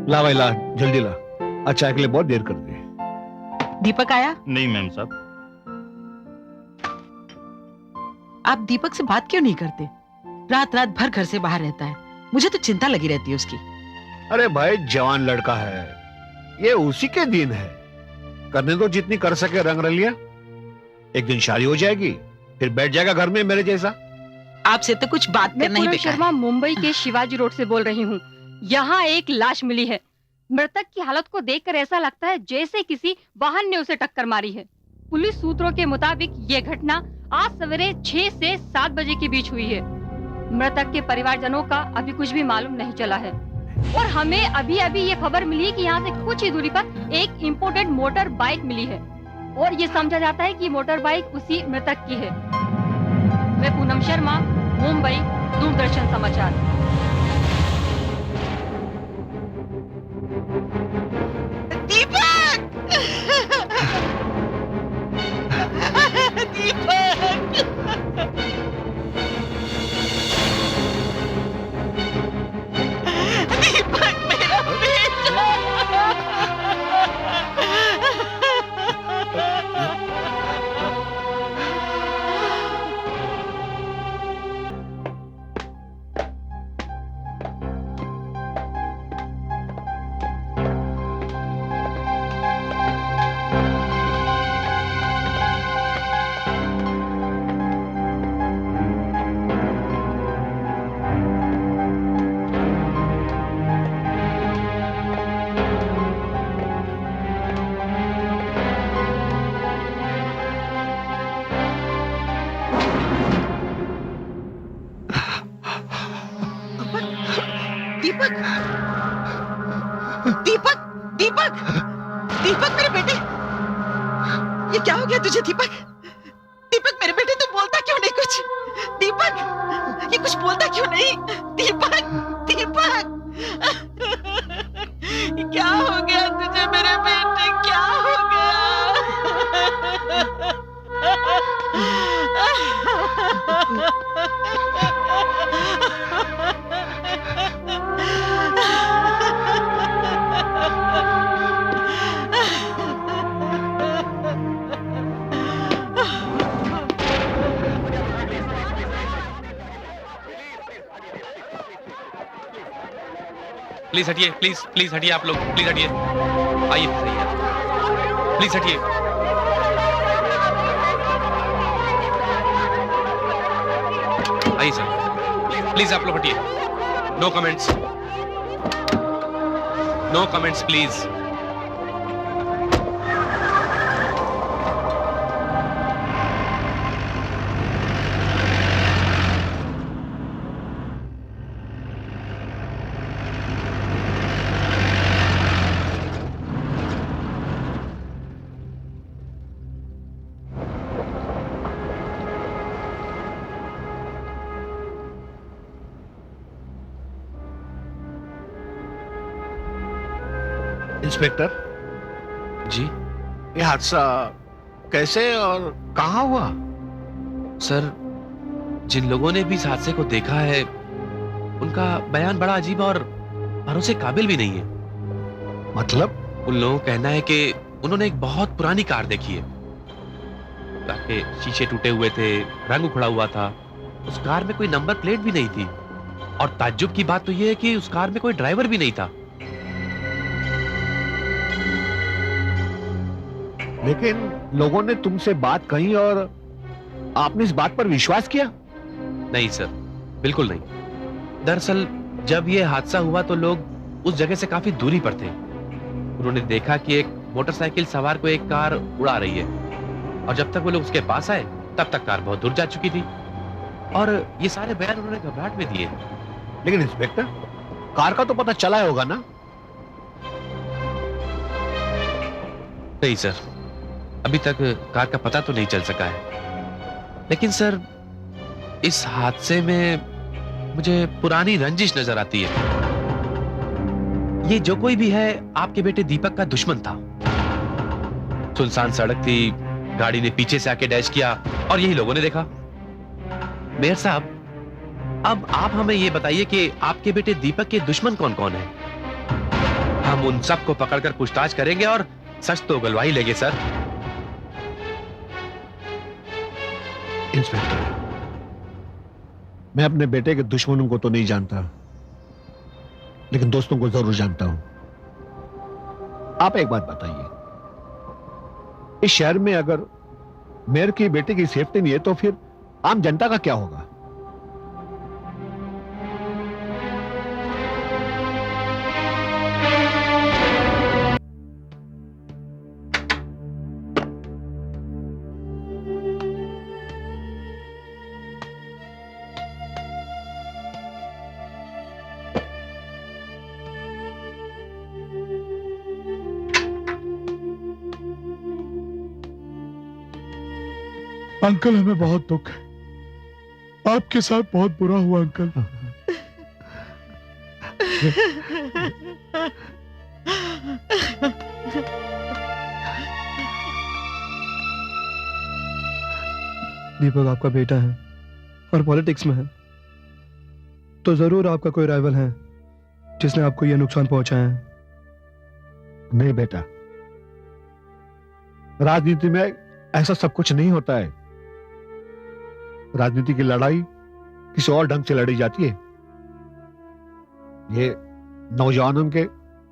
ला भाई ला, जल्दी ला। आज चाय के लिए बहुत देर कर दी। दीपक आया? नहीं मैम साहब। आप दीपक से बात क्यों नहीं करते? रात रात भर घर से बाहर रहता है, मुझे तो चिंता लगी रहती है उसकी। अरे भाई जवान लड़का है, ये उसी के दिन है, करने दो जितनी कर सके रंग रलिया। एक दिन शादी हो जाएगी, फिर बैठ जाएगा घर में मेरे जैसा। आपसे तो कुछ बात करना ही बेकार है। शर्मा मुंबई के शिवाजी रोड से बोल रही हूँ। यहाँ एक लाश मिली है। मृतक की हालत को देखकर ऐसा लगता है जैसे किसी वाहन ने उसे टक्कर मारी है। पुलिस सूत्रों के मुताबिक ये घटना आज सवेरे 6 से 7 बजे के बीच हुई है। मृतक के परिवारजनों का अभी कुछ भी मालूम नहीं चला है और हमें अभी अभी ये खबर मिली है कि यहाँ से कुछ ही दूरी पर एक इम्पोर्टेड मोटर बाइक मिली है और ये समझा जाता है कि मोटर बाइक उसी मृतक की है। मैं पूनम शर्मा, मुंबई, दूरदर्शन समाचार। दीपक, दीपक, दीपक मेरे बेटे, ये क्या हो गया तुझे दीपक? दीपक मेरे बेटे, तू बोलता क्यों नहीं कुछ? दीपक, ये कुछ बोलता क्यों नहीं? दीपक, दीपक, क्या हो गया तुझे मेरे बेटे? क्या हो प्लीज हटिए, प्लीज प्लीज हटिए आप लोग, प्लीज हटिए। आइए प्लीज हटिए। आइए सर, प्लीज आप लोग हटिए। No comments, no comments please. Inspector, ji ये हादसा कैसे और कहाँ हुआ? सर, जिन लोगों ने भी इस हादसे को देखा है उनका बयान बड़ा अजीब और भरोसे काबिल भी नहीं है। मतलब? उन लोगों का कहना है कि उन्होंने एक बहुत पुरानी कार देखी है। कार के शीशे टूटे हुए थे, रंग उखड़ा हुआ था, उस कार में कोई नंबर प्लेट भी नहीं थी और ताज्जुब की बात तो यह है कि उस कार में कोई ड्राइवर भी नहीं था। लेकिन लोगों ने तुमसे बात कही और आपने इस बात पर विश्वास किया? नहीं सर, बिल्कुल नहीं। दरअसल जब यह हादसा हुआ तो लोग उस जगह से काफी दूरी पर थे। उन्होंने देखा कि एक मोटरसाइकिल सवार को एक कार उड़ा रही है और जब तक वो लोग उसके पास आए तब तक कार बहुत दूर जा चुकी थी और ये सारे बयान उन्होंने घबराहट में दिए। लेकिन इंस्पेक्टर, कार का तो पता चला होगा ना? नहीं सर, अभी तक कार का पता तो नहीं चल सका है। लेकिन सर, इस हादसे में मुझे पुरानी रंजिश नजर आती है। ये जो कोई भी है आपके बेटे दीपक का दुश्मन था। सुनसान सड़क थी, गाड़ी ने पीछे से आके डैश किया और यही लोगों ने देखा। मेयर साहब, अब आप हमें ये बताइए कि आपके बेटे दीपक के दुश्मन कौन कौन है? हम उन सबको पकड़कर पूछताछ करेंगे और सच तो उगलवा ही लेंगे सर। इंस्पेक्टर, मैं अपने बेटे के दुश्मनों को तो नहीं जानता, लेकिन दोस्तों को जरूर जानता हूं। आप एक बात बताइए, इस शहर में अगर मेयर की बेटे की सेफ्टी नहीं है तो फिर आम जनता का क्या होगा? अंकल, हमें बहुत दुख है, आपके साथ बहुत बुरा हुआ अंकल। दीपक आपका बेटा है और पॉलिटिक्स में है, तो जरूर आपका कोई राइवल है जिसने आपको यह नुकसान पहुंचाया है। नहीं बेटा, राजनीति में ऐसा सब कुछ नहीं होता है। राजनीति की लड़ाई किसी और ढंग से लड़ी जाती है। ये नौजवानों के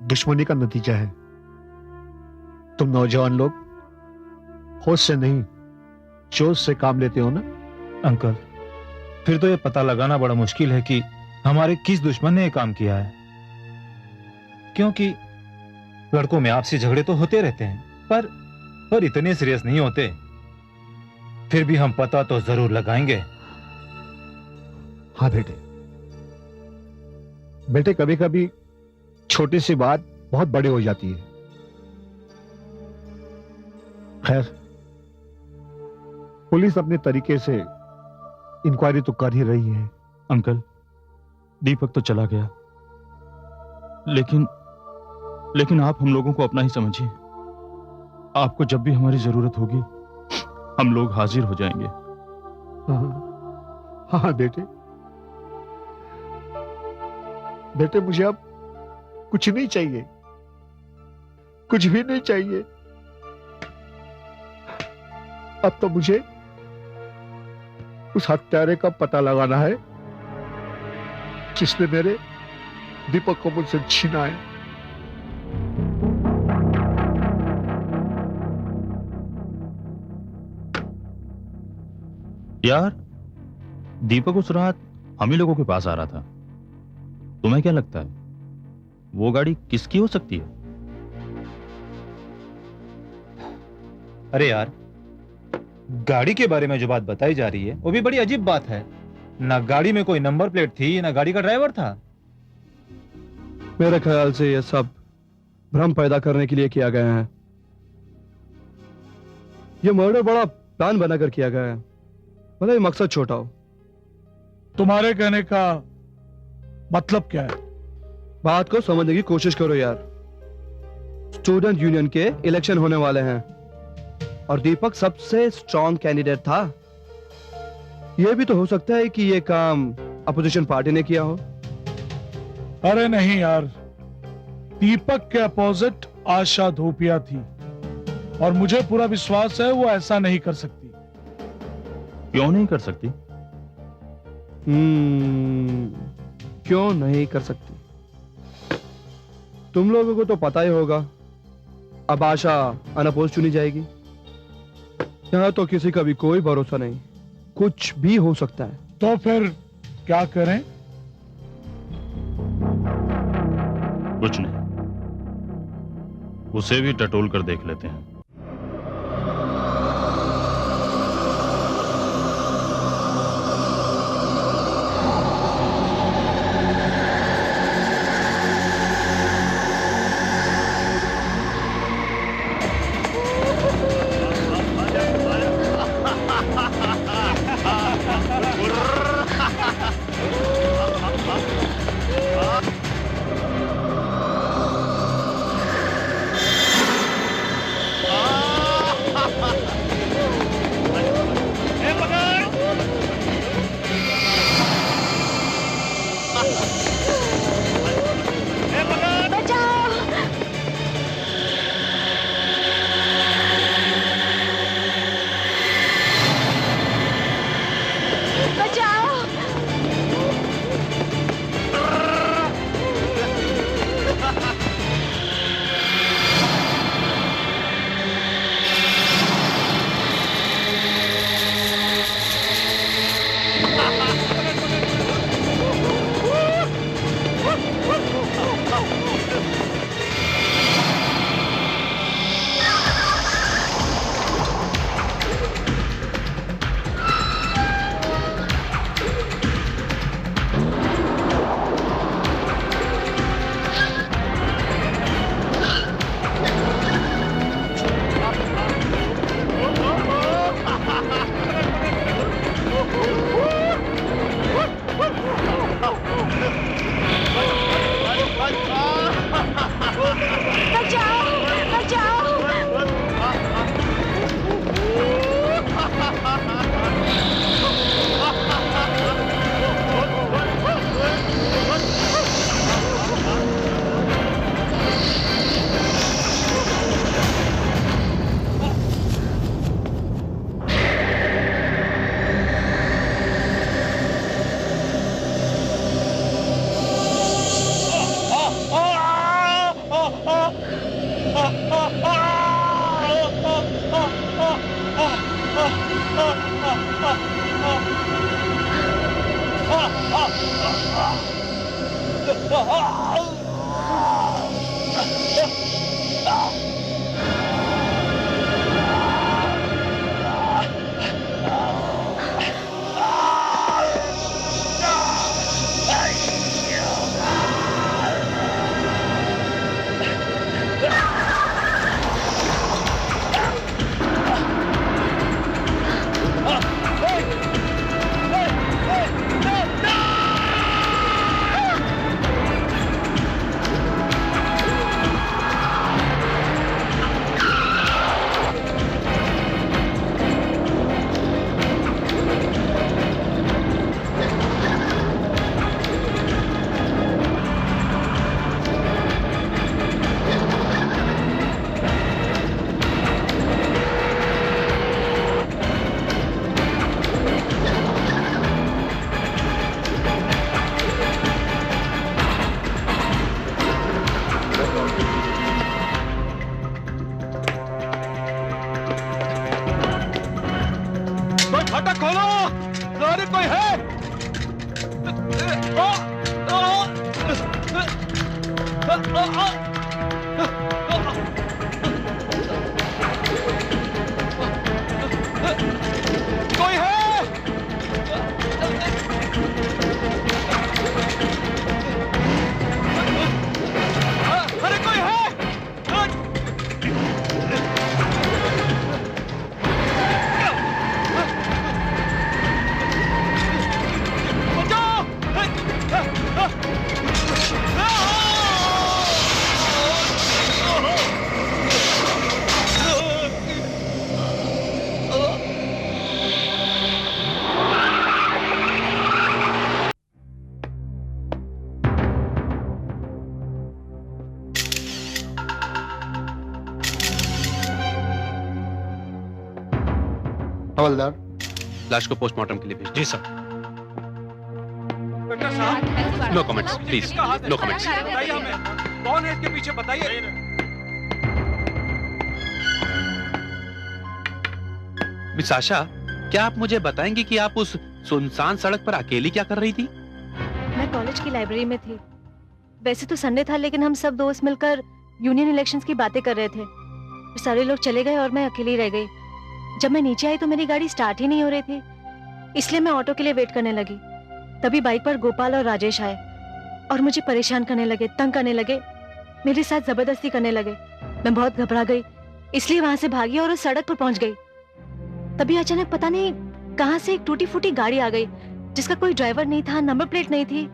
दुश्मनी का नतीजा है। तुम नौजवान लोग होश से नहीं, जोश से काम लेते हो ना। अंकल, फिर तो ये पता लगाना बड़ा मुश्किल है कि हमारे किस दुश्मन ने ये काम किया है, क्योंकि लड़कों में आपसी झगड़े तो होते रहते हैं पर इतने सीरियस नहीं होते। फिर भी हम पता तो जरूर लगाएंगे। हाँ बेटे, बेटे कभी कभी छोटी सी बात बहुत बड़ी हो जाती है। खैर, पुलिस अपने तरीके से इंक्वायरी तो कर ही रही है। अंकल, दीपक तो चला गया, लेकिन आप हम लोगों को अपना ही समझिए। आपको जब भी हमारी जरूरत होगी हम लोग हाजिर हो जाएंगे। हाँ बेटे, बेटे मुझे अब कुछ नहीं चाहिए, कुछ भी नहीं चाहिए। अब तो मुझे उस हत्यारे का पता लगाना है जिसने मेरे दीपक को मुझसे छीना है। यार, दीपक उस रात हम ही लोगों के पास आ रहा था। तुम्हें क्या लगता है वो गाड़ी किसकी हो सकती है? अरे यार, गाड़ी के बारे में जो बात बताई जा रही है वो भी बड़ी अजीब बात है। ना गाड़ी में कोई नंबर प्लेट थी, ना गाड़ी का ड्राइवर था। मेरे ख्याल से यह सब भ्रम पैदा करने के लिए किया गया है। यह मर्डर बड़ा प्लान बनाकर किया गया है, मतलब मकसद छोटा हो। तुम्हारे कहने का मतलब क्या है? बात को समझने की कोशिश करो यार। स्टूडेंट यूनियन के इलेक्शन होने वाले हैं और दीपक सबसे स्ट्रॉन्ग कैंडिडेट था। यह भी तो हो सकता है कि यह काम अपोजिशन पार्टी ने किया हो। अरे नहीं यार, दीपक के अपोजिट आशा धोपिया थी और मुझे पूरा विश्वास है वो ऐसा नहीं कर सकती। क्यों नहीं कर सकती? क्यों नहीं कर सकती? तुम लोगों को तो पता ही होगा, अब आशा अनअपोज चुनी जाएगी। यहां तो किसी का भी कोई भरोसा नहीं, कुछ भी हो सकता है। तो फिर क्या करें? कुछ नहीं, उसे भी टटोल कर देख लेते हैं। फाटक खोलो, अरे कोई है? कोई है? अरे कोई है? बचाओ! हवलदार। लाश को पोस्टमार्टम के लिए भेज जी sir. No comments please, no comments. कौन है इसके पीछे बताइए। मिस आशा, क्या आप मुझे बताएंगी कि आप उस सुनसान सड़क पर अकेली क्या कर रही थी? मैं कॉलेज की लाइब्रेरी में थी। वैसे तो संडे था, लेकिन हम सब दोस्त मिलकर यूनियन इलेक्शंस की बातें कर रहे थे। फिर सारे लोग चले गए और मैं अकेली रह गई। जब मैं नीचे आई तो मेरी गाड़ी स्टार्ट ही नहीं हो रही थी, इसलिए मैं ऑटो के लिए वेट करने लगी। तभी बाइक पर गोपाल और राजेश आए और मुझे परेशान करने लगे, तंग करने लगे, मेरे साथ जबरदस्ती करने लगे। मैं बहुत घबरा गई, इसलिए वहां से भागी और उस सड़क पर पहुंच गई। तभी अचानक पता नहीं कहां से एक टूटी फूटी गाड़ी आ गई, जिसका कोई ड्राइवर नहीं था, नंबर प्लेट नहीं थी।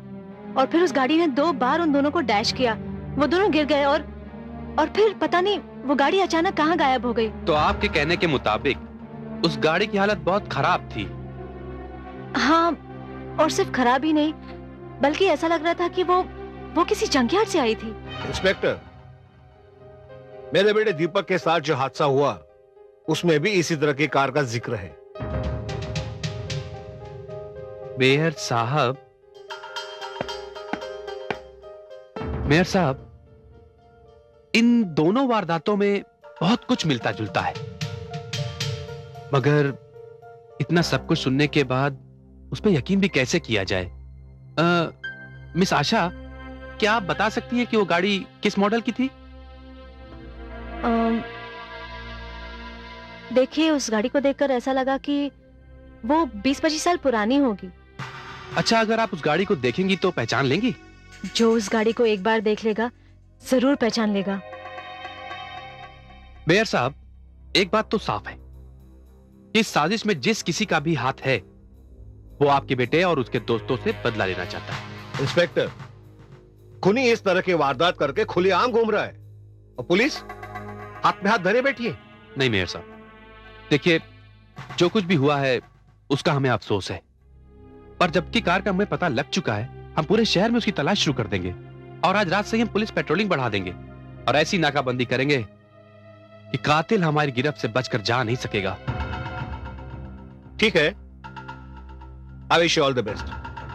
और फिर उस गाड़ी ने 2 बार उन दोनों को डैश किया। वो दोनों गिर गए और फिर पता नहीं वो गाड़ी अचानक कहां गायब हो गई। तो आपके कहने के मुताबिक उस गाड़ी की हालत बहुत खराब थी। हाँ, और सिर्फ खराब ही नहीं, बल्कि ऐसा लग रहा था कि वो किसी जंकयार्ड से आई थी। इंस्पेक्टर, मेरे बेटे दीपक के साथ जो हादसा हुआ उसमें भी इसी तरह की कार का जिक्र है। मेयर साहब, मेयर साहब, इन दोनों वारदातों में बहुत कुछ मिलता जुलता है, मगर इतना सब कुछ सुनने के बाद उस पर यकीन भी कैसे किया जाए? मिस आशा, क्या आप बता सकती हैं कि वो गाड़ी किस मॉडल की थी? देखिए, उस गाड़ी को देखकर ऐसा लगा कि वो 20-25 साल पुरानी होगी। अच्छा, अगर आप उस गाड़ी को देखेंगी तो पहचान लेंगी? जो उस गाड़ी को एक बार देख लेगा जरूर पहचान लेगा। मेयर साहब, एक बात तो साफ है, इस साजिश में जिस किसी का भी हाथ है वो आपके बेटे और उसके दोस्तों से बदला लेना चाहता है। इंस्पेक्टर, खूनी इस तरह के वारदात करके खुलेआम घूम रहा है और पुलिस हाथ में हाथ धरे बैठी है। नहीं मेयर साहब, देखिए, जो कुछ भी हुआ है उसका हमें अफसोस है, पर जबकि कार का हमें पता लग चुका है, हम पूरे शहर में उसकी तलाश शुरू कर देंगे और आज रात से ही हम पुलिस पेट्रोलिंग बढ़ा देंगे और ऐसी नाकाबंदी करेंगे कि कातिल हमारी गिरफ्त से बचकर जा नहीं सकेगा। ठीक है, I wish you all the best.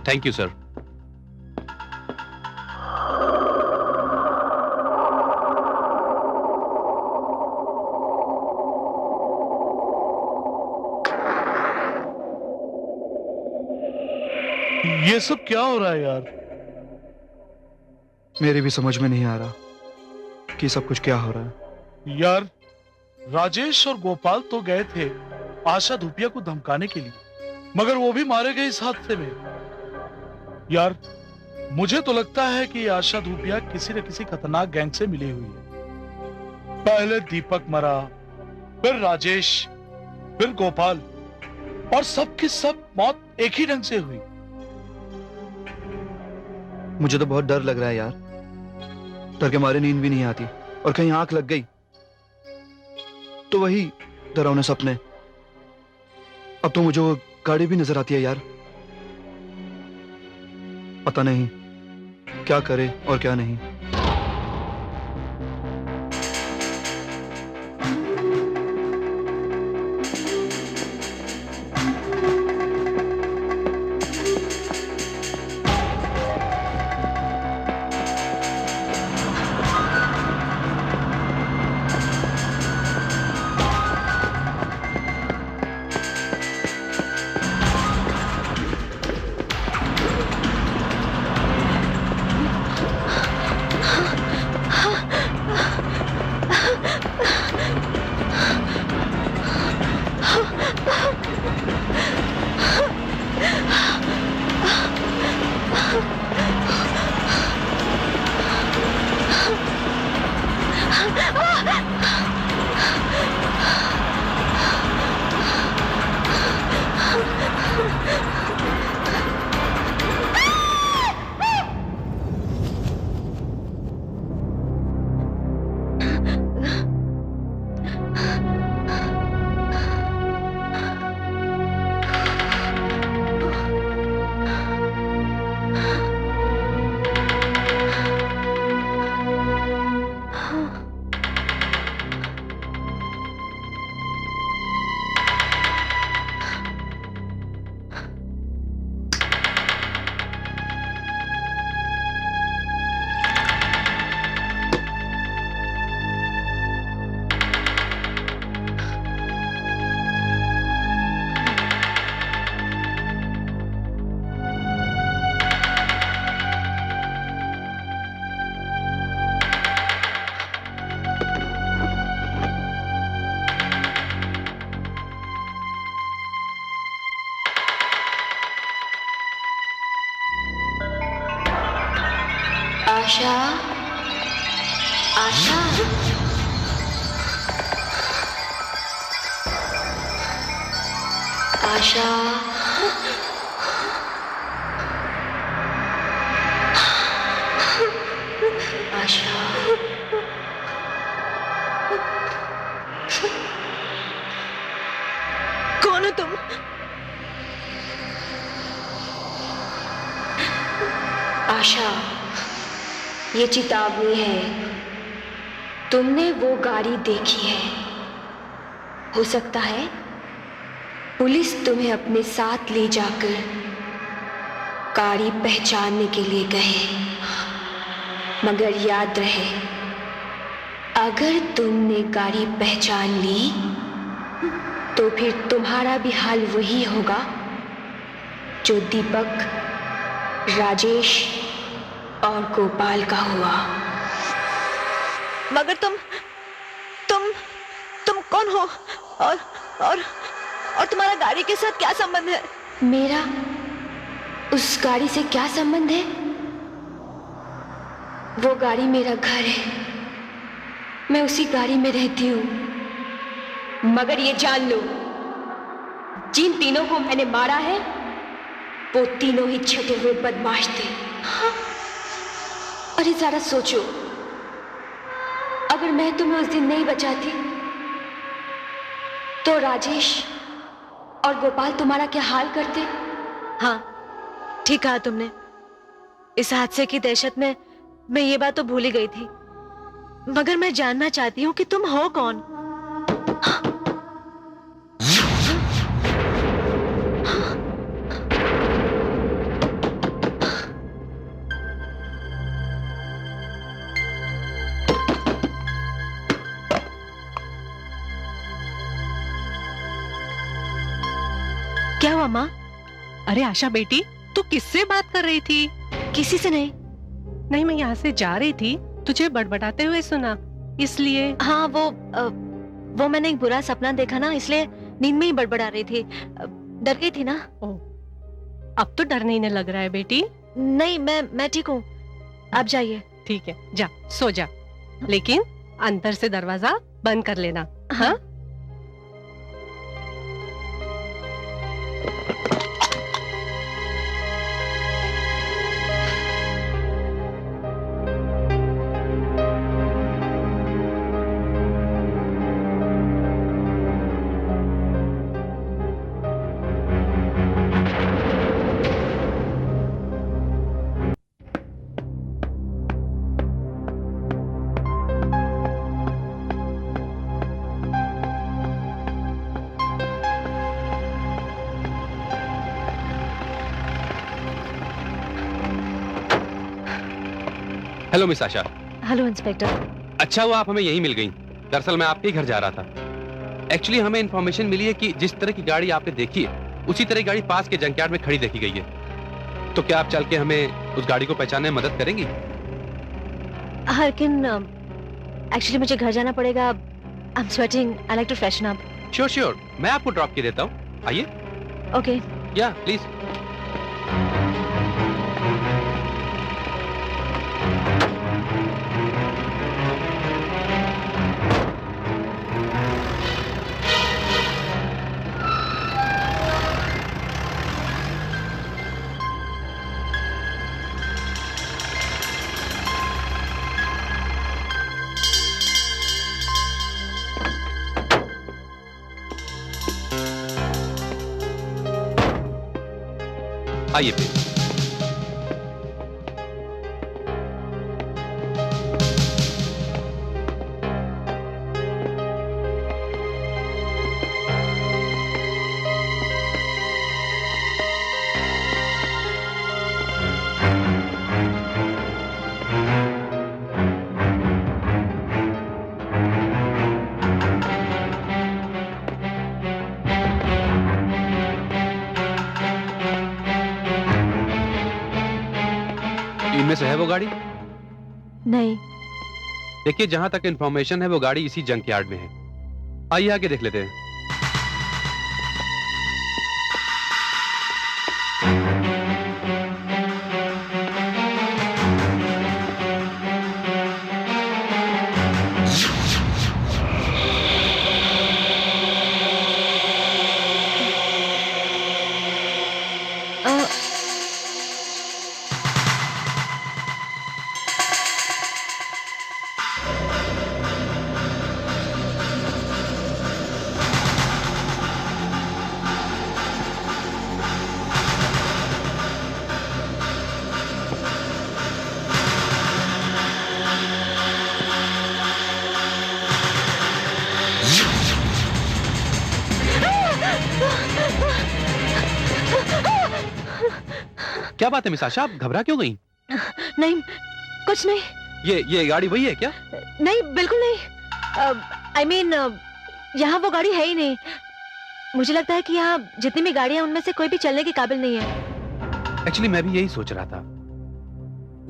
Thank you sir. ये सब क्या हो रहा है यार? मेरी भी समझ में नहीं आ रहा कि सब कुछ क्या हो रहा है। यार, राजेश और गोपाल तो गए थे आशा धूपिया को धमकाने के लिए, मगर वो भी मारे गए इस हादसे में। यार, मुझे तो लगता है कि आशा धूपिया किसी न किसी खतरनाक गैंग से मिली हुई है। पहले दीपक मरा, फिर राजेश, फिर गोपाल, और सबकी सब मौत एक ही ढंग से हुई। मुझे तो बहुत डर लग रहा है यार। डर के मारे नींद भी नहीं आती, और कहीं आंख लग गई तो वही डरावने सपने। अब तो मुझे वो गाड़ी भी नजर आती है यार। पता नहीं क्या करे और क्या नहीं। आशा, आशा, आशा, कौन हो तुम? आशा, ये चेतावनी है। तुमने वो गाड़ी देखी है। हो सकता है पुलिस तुम्हें अपने साथ ले जाकर गाड़ी पहचानने के लिए कहे, मगर याद रहे, अगर तुमने गाड़ी पहचान ली तो फिर तुम्हारा भी हाल वही होगा जो दीपक, राजेश और गोपाल का हुआ। मगर तुम कौन हो? और तुम्हारा गाड़ी के साथ क्या संबंध है? मेरा उस गाड़ी से क्या संबंध है? वो गाड़ी मेरा घर है, मैं उसी गाड़ी में रहती हूं। मगर ये जान लो, जिन तीनों को मैंने मारा है वो तीनों ही छटे हुए बदमाश थे। अरे जरा सोचो, अगर मैं तुम्हें उस दिन नहीं बचाती तो राजेश और गोपाल तुम्हारा क्या हाल करते? हाँ, ठीक कहा तुमने। इस हादसे की दहशत में मैं ये बात तो भूल ही गई थी। मगर मैं जानना चाहती हूँ कि तुम हो कौन? क्या हुआ माँ? अरे आशा बेटी, तू किससे बात कर रही थी? किसी से नहीं। नहीं, मैं यहाँ से जा रही थी, तुझे बड़बड़ाते हुए सुना, इसलिए। हाँ, वो मैंने एक बुरा सपना देखा ना, इसलिए नींद में ही बड़बड़ा रही थी। डर गई थी ना। अब तो डर नहीं लग रहा है बेटी। नहीं, मैं ठीक हूँ। आप जाइए। ठीक है, जा सो जा, लेकिन अंदर से दरवाजा बंद कर लेना। हाँ? Hello miss Asha. Hello inspector. अच्छा हुआ आप हमें यहीं मिल गई। दरअसल मैं आपके ही घर जा रहा था। एक्चुअली हमें इन्फॉर्मेशन मिली है कि जिस तरह की गाड़ी आपने देखी है उसी तरह की गाड़ी पास के जंकयार्ड में खड़ी देखी गई है। तो क्या आप चल के हमें उस गाड़ी को पहचानने में मदद करेंगी? हाँ, लेकिन एक्चुअली मुझे घर जाना पड़ेगा। I am sweating, I like to freshen up. Sure sure, मैं आपको ड्रॉप किए देता हूँ। आइए। ओके। या प्लीज। आइए प्लीज। इनमें से है वो गाड़ी? नहीं। देखिए, जहां तक इंफॉर्मेशन है वो गाड़ी इसी जंकयार्ड में है। आइए आगे देख लेते हैं। क्या बात है मिस आशा, आप घबरा क्यों गई? नहीं, कुछ नहीं। ये गाड़ी वही है क्या? नहीं, बिल्कुल नहीं। आई मीन यहाँ वो गाड़ी है ही नहीं। मुझे लगता है कि यहाँ जितनी भी गाड़ियां हैं उनमें से कोई भी चलने के काबिल नहीं है। एक्चुअली मैं भी यही सोच रहा था।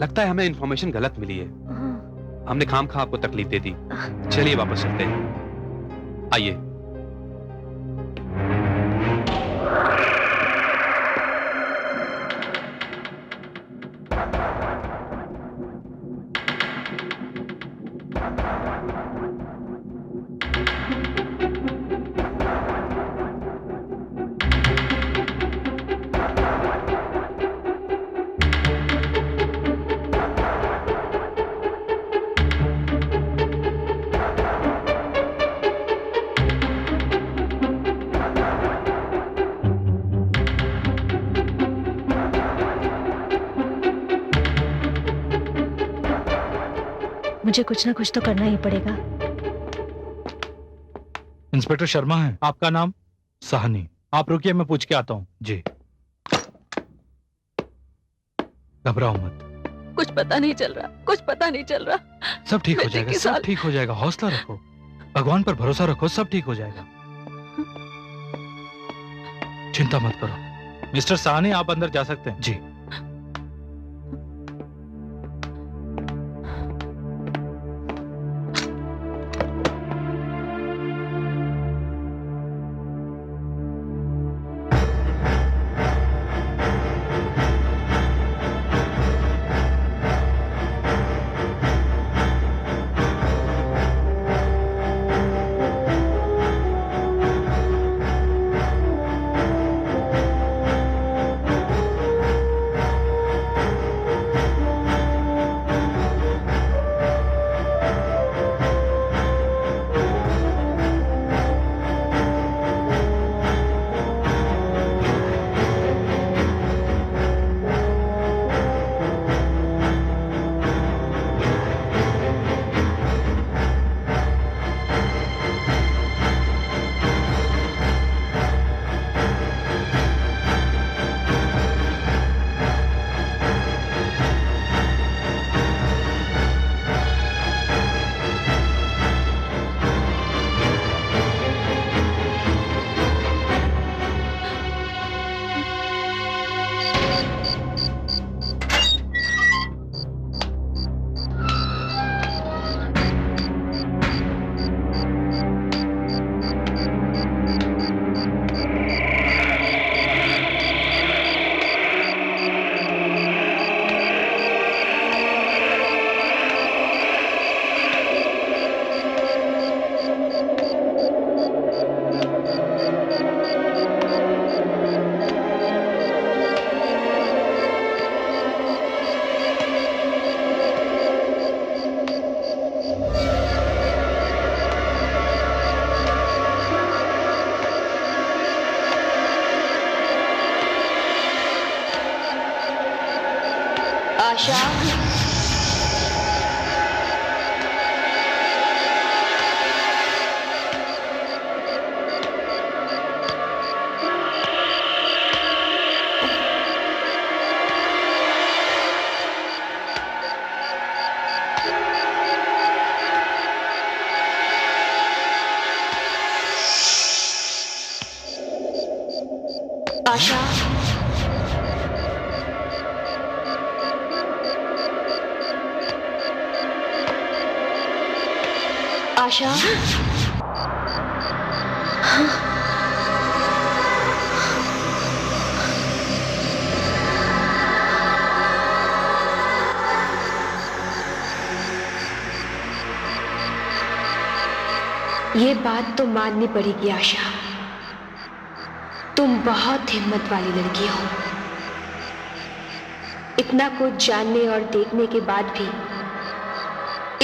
लगता है हमें इन्फॉर्मेशन गलत मिली है। हमने खामखा आपको तकलीफ दे दी। चलिए वापस चलते हैं, आइए। मुझे कुछ ना कुछ तो करना ही पड़ेगा। इंस्पेक्टर शर्मा है। आपका नाम? साहनी। आप रुकिए, मैं पूछ के आता हूँ। जी। घबराओ मत। कुछ पता नहीं चल रहा, कुछ पता नहीं चल रहा। सब ठीक हो बेटे जाएगा, के सब साथ- ठीक हो जाएगा। हौसला रखो, भगवान पर भरोसा रखो, सब ठीक हो जाएगा। चिंता मत करो। मिस्टर साहनी, आप अंदर जा सकते हैं। जी। आशा, आशा, आशा, ये बात तो माननी पड़ेगी आशा, तुम बहुत हिम्मत वाली लड़की हो। इतना कुछ जानने और देखने के बाद भी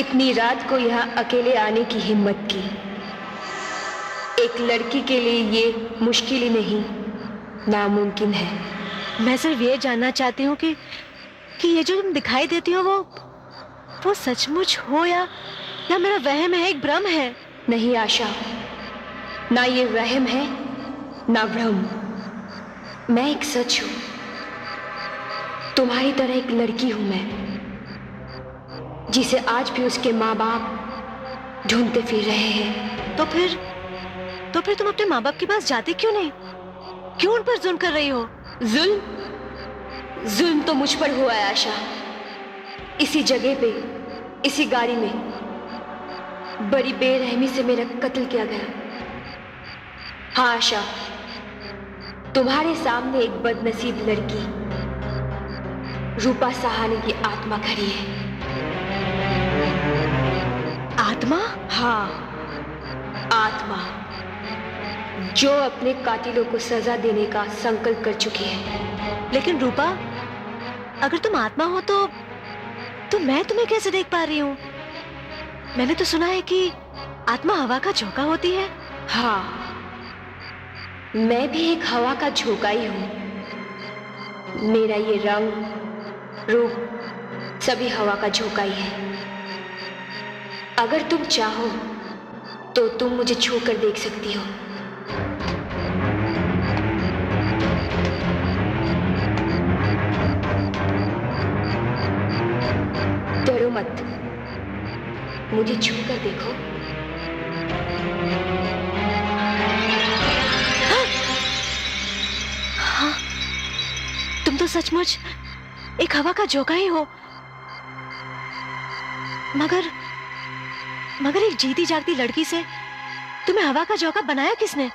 इतनी रात को यहाँ अकेले आने की हिम्मत की। एक लड़की के लिए ये मुश्किल ही नहीं, नामुमकिन है। मैं सिर्फ ये जानना चाहती हूँ कि ये जो तुम दिखाई देती हो वो सचमुच हो या मेरा वहम है, एक भ्रम है? नहीं आशा, ना ये वहम है ना भ्रम, मैं एक सच हूं। तुम्हारी तरह एक लड़की हूं मैं, जिसे आज भी उसके माँ बाप ढूंढते फिर रहे हैं। तो फिर तुम अपने माँ बाप के पास जाते क्यों नहीं? क्यों उन पर जुल्म कर रही हो? जुल्म तो मुझ पर हुआ है आशा। इसी जगह पे, इसी गाड़ी में बड़ी बेरहमी से मेरा कत्ल किया गया। हाँ आशा, तुम्हारे सामने एक बदनसीब लड़की रूपा सहानी की आत्मा खड़ी है। आत्मा? हाँ, आत्मा जो अपने कातिलों को सजा देने का संकल्प कर चुकी है। लेकिन रूपा, अगर तुम आत्मा हो तो मैं तुम्हें कैसे देख पा रही हूँ? मैंने तो सुना है कि आत्मा हवा का झोंका होती है। हाँ, मैं भी एक हवा का झोंका ही हूँ। मेरा ये रंग, रूप सभी हवा का झोंका ही है। अगर तुम चाहो तो तुम मुझे छूकर देख सकती हो। डरो मत, मुझे छूकर देखो। हाँ, तुम तो सचमुच एक हवा का झोंका ही हो। मगर एक जीती जागती लड़की से तुम्हें हवा का झोंका बनाया किसने?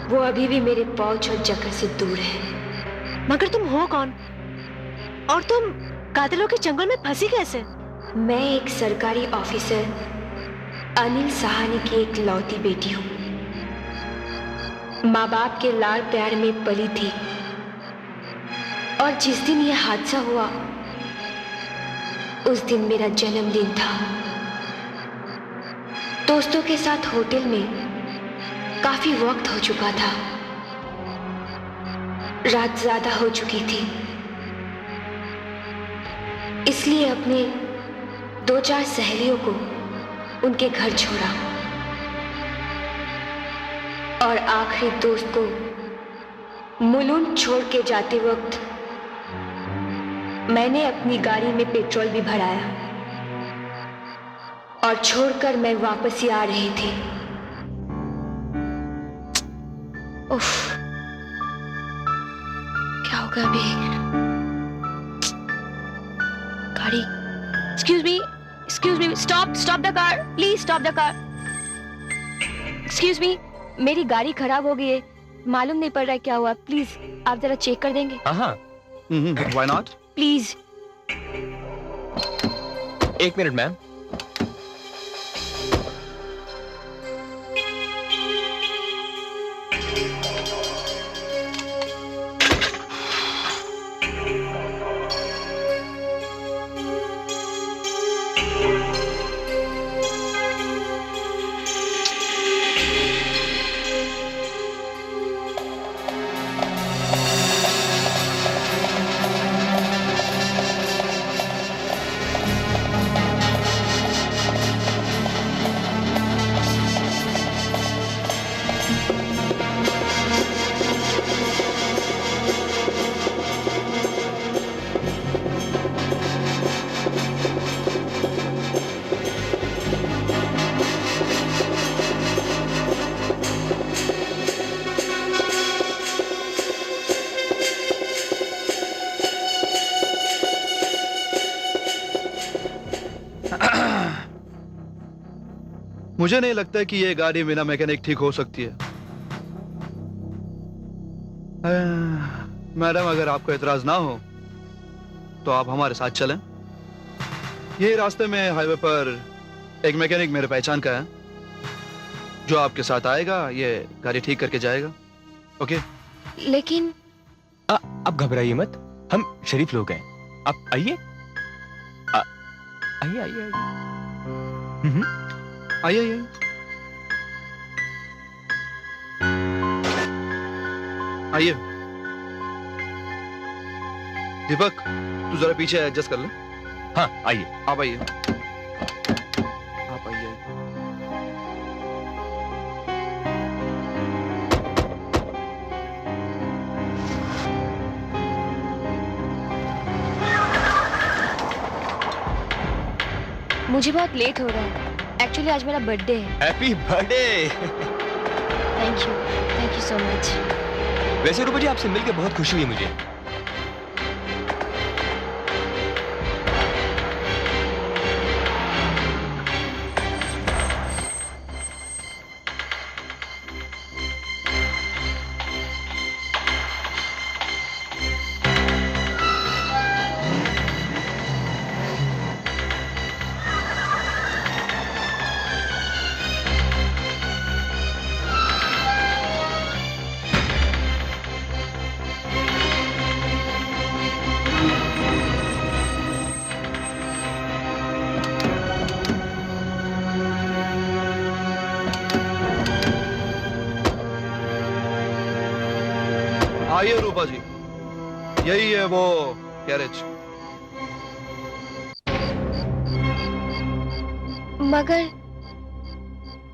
वो अभी भी मेरे पहुंच और जगह से दूर है। मगर तुम हो कौन? और तुम कातिलों के चंगुल में फंसी कैसे? मैं एक सरकारी ऑफिसर अनिल सहानी की एक लौती बेटी हूँ। माँ बाप के लाड़ प्यार में पली थी, और जिस दिन यह हादसा हुआ उस दिन मेरा जन्मदिन था। दोस्तों के साथ होटल में काफी वक्त हो चुका था। रात ज्यादा हो चुकी थी, इसलिए अपने 2-4 सहेलियों को उनके घर छोड़ा और आखिरी दोस्त को मुलुंड छोड़ के जाते वक्त मैंने अपनी गाड़ी में पेट्रोल भी भराया और छोड़कर मैं वापस ही आ रही थी। उफ, क्या होगा अभी? गाड़ी, excuse me, stop the car, please stop the car. Excuse me, मेरी गाड़ी खराब हो गई है, मालूम नहीं पड़ रहा है क्या हुआ। प्लीज आप जरा चेक कर देंगे? हाँ, why not? Please. 1 minute ma'am. मुझे नहीं लगता कि ये गाड़ी बिना मैकेनिक ठीक हो सकती है। मैडम, अगर आपको एतराज ना हो तो आप हमारे साथ चलें। ये रास्ते में हाईवे पर एक मैकेनिक मेरे पहचान का है, जो आपके साथ आएगा, ये गाड़ी ठीक करके जाएगा। ओके? लेकिन आप घबराइए मत, हम शरीफ लोग हैं। आप आइए, आइए आइए आइए। आइए आइए। आइए दीपक, तू जरा पीछे एडजस्ट कर ले। हाँ आइए। आप आइए, आप आइए। मुझे बहुत लेट हो रहा है। एक्चुअली आज मेरा बर्थडे है। Happy birthday. Thank you so much. वैसे रूपा जी आपसे मिलकर बहुत खुशी हुई मुझे। आइए रूपा जी, यही है वो गैरेज। मगर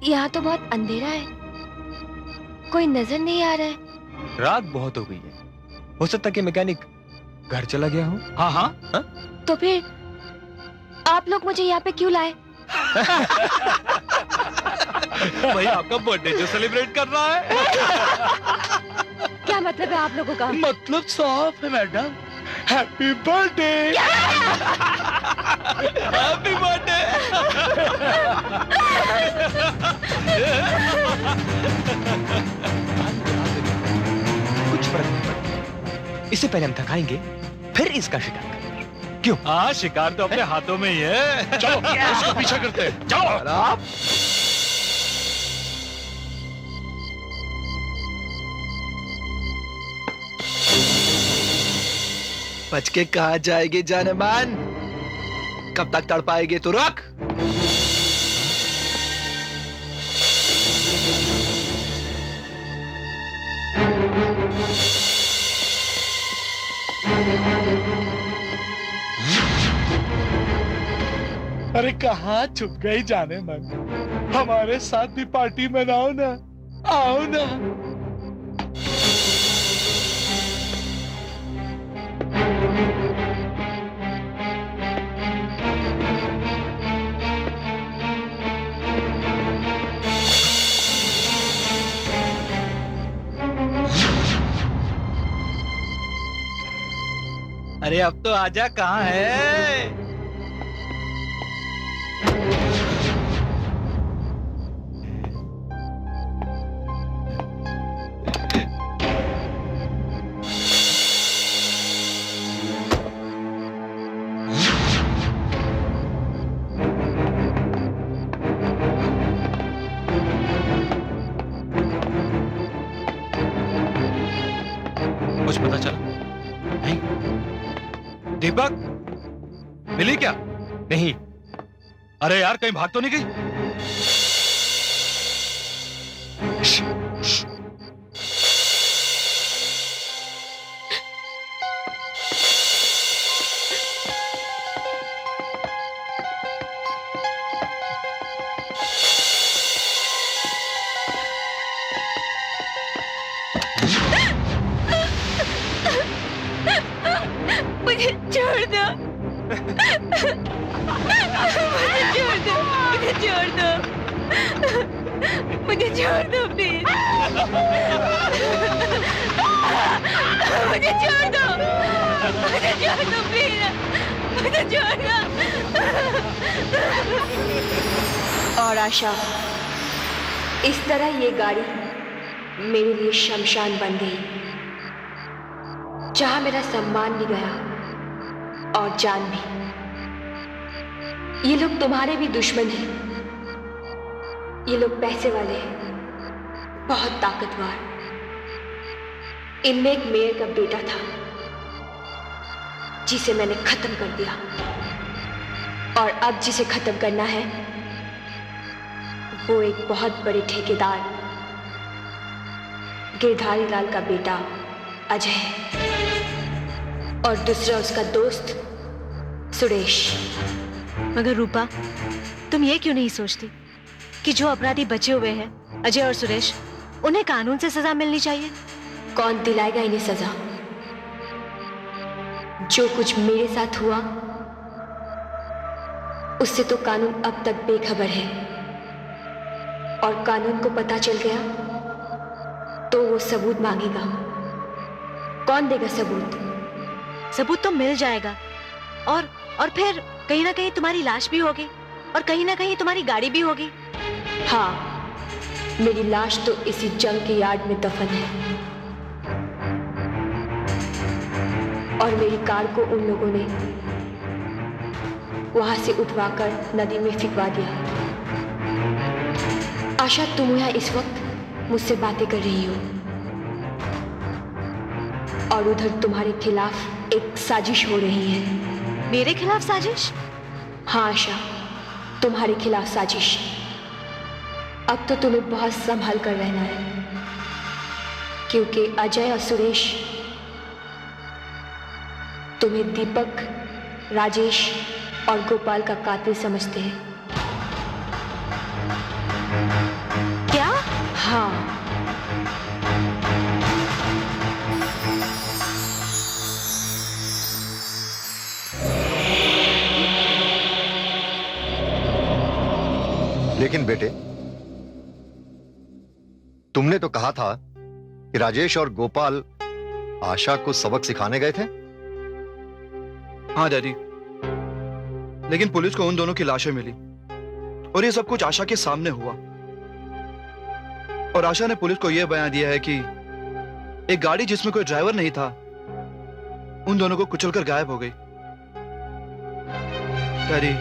यहाँ तो बहुत अंधेरा है, कोई नजर नहीं आ रहा है। रात बहुत हो गई है, हो सकता है कि मैकेनिक घर चला गया हो। हाँ हाँ हाँ? तो फिर आप लोग मुझे यहाँ पे क्यों लाए? भाई आपका बर्थडे जो सेलिब्रेट कर रहा है। क्या मतलब है आप लोगों का? मतलब साफ है madam. Happy birthday. Happy birthday. कुछ फर्क नहीं पड़ता, इससे पहले हम थकाएंगे फिर इसका शिकार करेंगे। क्यों? हाँ, शिकार तो अपने हाथों में ही है। चलो उसको पीछा करते हैं। जाओ। आप बच के कहा जाएगी जानमान? कब तक तड़पाएगी तू? रुक। अरे कहाँ छुप गई जाने मन? हमारे साथ भी पार्टी मनाओ ना, आओ ना। अरे अब तो आजा, कहाँ है? कुछ पता चला? नहीं। दीपक मिली क्या? नहीं। अरे यार, कहीं भाग तो नहीं गई? मुझे छोड़ दो। मुझे छोड़ दो। मुझे छोड़ दो। मुझे छोड़ दो प्लीज। मुझे छोड़ दो। मुझे छोड़ दो प्लीज। मुझे छोड़ दो। और आशा, इस तरह ये गाड़ी मेरे लिए शमशान बन गई, जहां मेरा सम्मान भी गया और जान भी। ये लोग तुम्हारे भी दुश्मन हैं। ये लोग पैसे वाले हैं, बहुत ताकतवर। इनमें एक मेयर का बेटा था जिसे मैंने खत्म कर दिया, और अब जिसे खत्म करना है वो एक बहुत बड़े ठेकेदार गिरधारी लाल का बेटा अजय है, और दूसरा उसका दोस्त सुरेश। मगर रूपा, तुम ये क्यों नहीं सोचती कि जो अपराधी बचे हुए हैं, अजय और सुरेश, उन्हें कानून से सजा मिलनी चाहिए? कौन दिलाएगा इन्हें सजा? जो कुछ मेरे साथ हुआ उससे तो कानून अब तक बेखबर है, और कानून को पता चल गया तो वो सबूत मांगेगा। कौन देगा सबूत? सबूत तो मिल जाएगा, और फिर कहीं ना कहीं तुम्हारी लाश भी होगी, और कहीं ना कहीं तुम्हारी गाड़ी भी होगी। हाँ, मेरी लाश तो इसी जंग के यार्ड में दफन है, और मेरी कार को उन लोगों ने वहां से उठवाकर नदी में फिकवा दिया। आशा, तुम यहाँ इस वक्त मुझसे बातें कर रही हो, और उधर तुम्हारे खिलाफ एक साजिश हो रही है। मेरे खिलाफ साजिश? हाँ आशा, तुम्हारे खिलाफ साजिश। अब तो तुम्हें बहुत संभाल कर रहना है, क्योंकि अजय और सुरेश तुम्हें दीपक, राजेश और गोपाल का कातिल समझते हैं। क्या? हाँ, लेकिन बेटे, तुमने तो कहा था कि राजेश और गोपाल आशा को सबक सिखाने गए थे। हाँ डैडी, लेकिन पुलिस को उन दोनों की लाशें मिली, और ये सब कुछ आशा के सामने हुआ। और आशा ने पुलिस को यह बयान दिया है कि एक गाड़ी जिसमें कोई ड्राइवर नहीं था, उन दोनों को कुचलकर गायब हो गई। डैडी,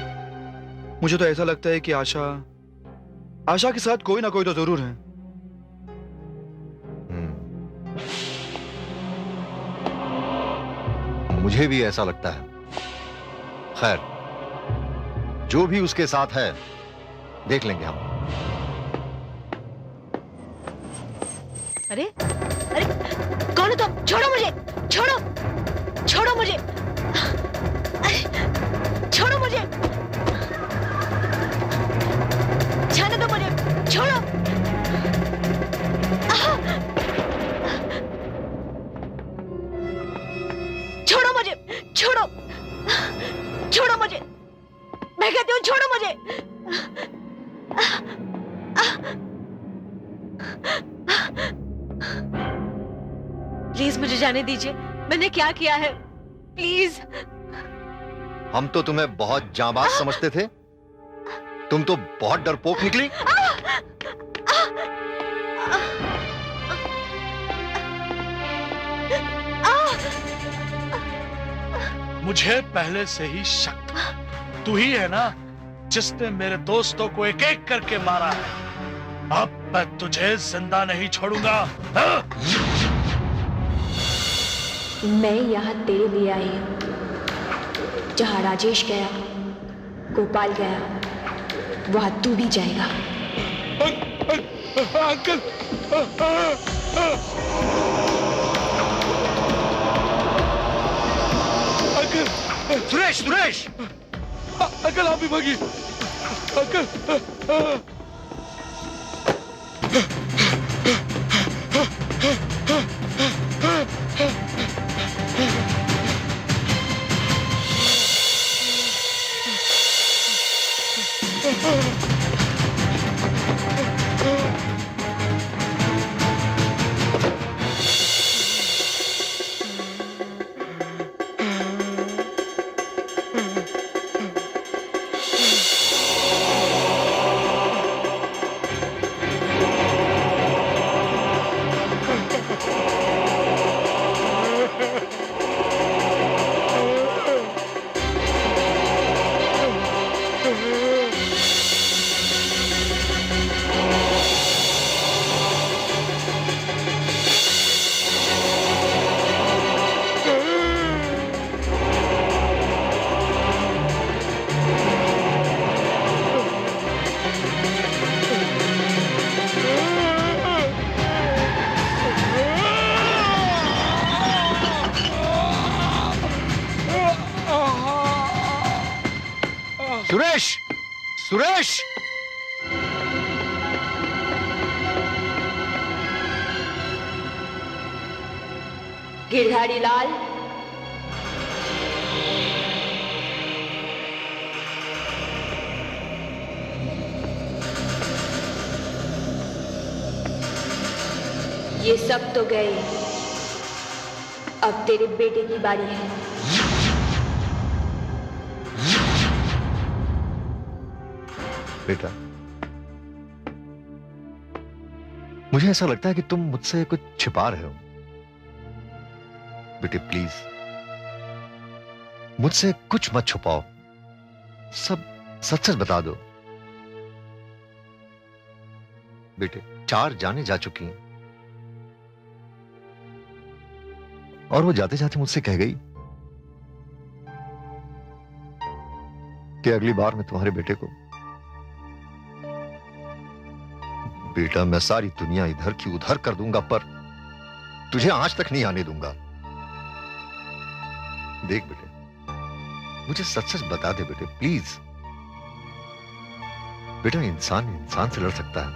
मुझे तो ऐसा लगता है कि आशा के साथ कोई ना कोई तो जरूर है। मुझे भी ऐसा लगता है। खैर, जो भी उसके साथ है देख लेंगे हम। अरे अरे, कौन हो तुम? छोड़ो मुझे, छोड़ो मुझे, छोड़ो मुझे, जाने दो मुझे, छोड़ो। छोड़ो मुझे, छोड़ो मुझे, मैं कहती हूँ छोड़ो मुझे। प्लीज मुझे जाने दीजिए, मैंने क्या किया है? प्लीज। हम तो तुम्हें बहुत जांबाज समझते थे, तुम तो बहुत डरपोक निकली। मुझे पहले से ही शक था, तू ही है ना जिसने मेरे दोस्तों को एक एक करके मारा है। अब मैं तुझे जिंदा नहीं छोड़ूंगा। हाँ? मैं यहाँ तेरे लिए आई हूँ। जहाँ राजेश गया, गोपाल गया, वहाँ तू भी जाएगा। अंकल, अंकल, सुरेश, अंकल आप भी भागिए। अंकल, सुरेश, गिरधारी लाल, ये सब तो गए, अब तेरे बेटे की बारी है। बेटा, मुझे ऐसा लगता है कि तुम मुझसे कुछ छिपा रहे हो। बेटे प्लीज मुझसे कुछ मत छुपाओ, सब सच सच बता दो। बेटे 4 जाने जा चुकी हैं और वो जाते जाते मुझसे कह गई कि अगली बार मैं तुम्हारे बेटे को, बेटा मैं सारी दुनिया इधर की उधर कर दूंगा पर तुझे आंच तक नहीं आने दूंगा। देख बेटे, मुझे सच सच बता दे बेटे प्लीज। बेटा इंसान इंसान से लड़ सकता है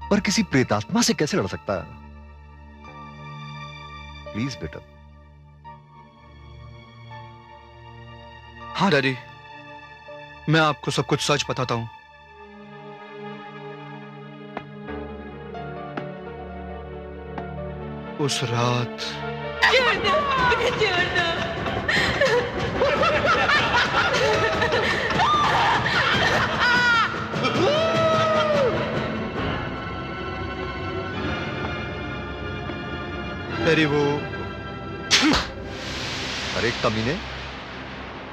पर किसी प्रेतात्मा से कैसे लड़ सकता है? प्लीज बेटा। हाँ डैडी, मैं आपको सब कुछ सच बताता हूं। उस रात डैडी वो, अरे कमीने,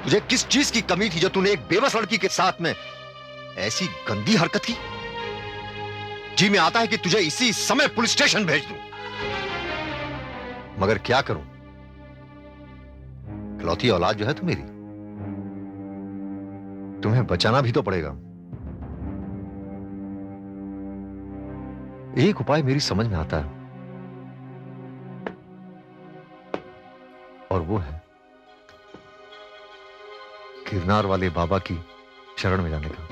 तुझे किस चीज की कमी थी जो तूने एक बेबस लड़की के साथ में ऐसी गंदी हरकत की? जी में आता है कि तुझे इसी समय पुलिस स्टेशन भेज दूं, मगर क्या करूं? इकलौती औलाद जो है तू मेरी, तुम्हें बचाना भी तो पड़ेगा। एक उपाय मेरी समझ में आता है और वो है गिरनार वाले बाबा की शरण में जाने का।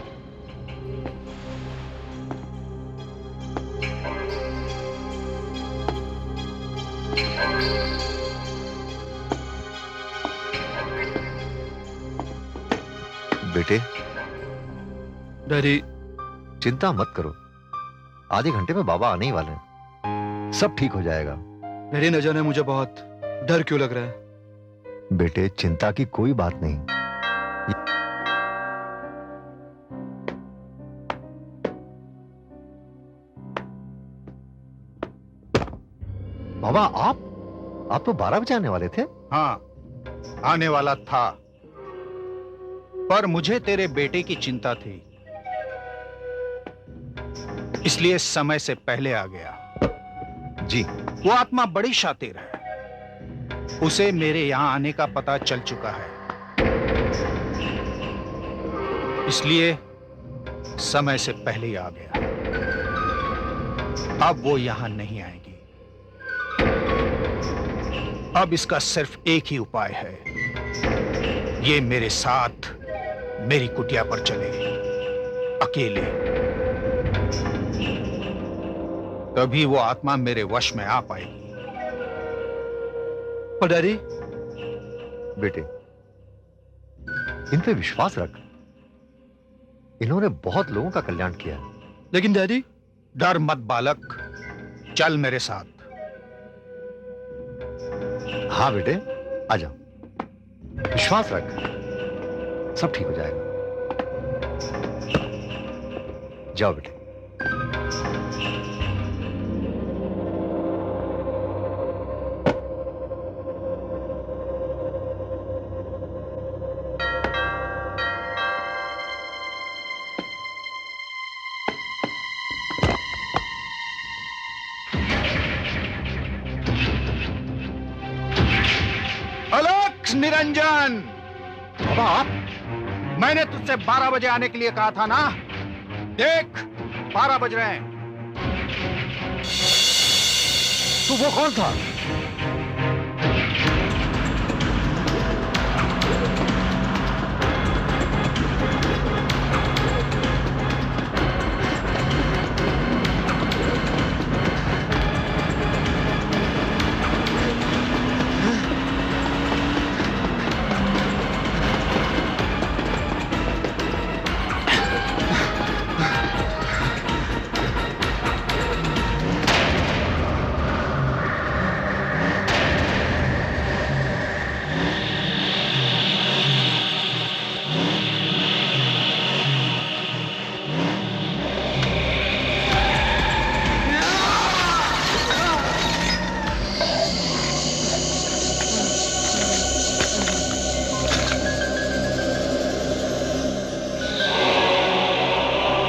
बेटे डैडी, चिंता मत करो, आधे घंटे में बाबा आने ही वाले हैं, सब ठीक हो जाएगा। डैडी न जाने मुझे बहुत डर क्यों लग रहा है। बेटे चिंता की कोई बात नहीं। बाबा आप तो 12 बजे आने वाले थे। हाँ, आने वाला था, पर मुझे तेरे बेटे की चिंता थी, इसलिए समय से पहले आ गया। जी। वो आत्मा बड़ी शातिर है, उसे मेरे यहां आने का पता चल चुका है, इसलिए समय से पहले ही आ गया। अब वो यहां नहीं आएगी। अब इसका सिर्फ एक ही उपाय है, ये मेरे साथ मेरी कुटिया पर चले अकेले, तभी वो आत्मा मेरे वश में आ पाएगी। पर डैडी, बेटे इन पे विश्वास रख, इन्होंने बहुत लोगों का कल्याण किया है। लेकिन डैडी, डर मत बालक, चल मेरे साथ। हाँ बेटे आ जाओ, विश्वास रख, सब ठीक हो जाएगा। जाओ बेटे। निरंजन, बाबा आप, मैंने तुझसे 12 बजे आने के लिए कहा था ना, देख 12 बज रहे हैं। तो वो कौन था?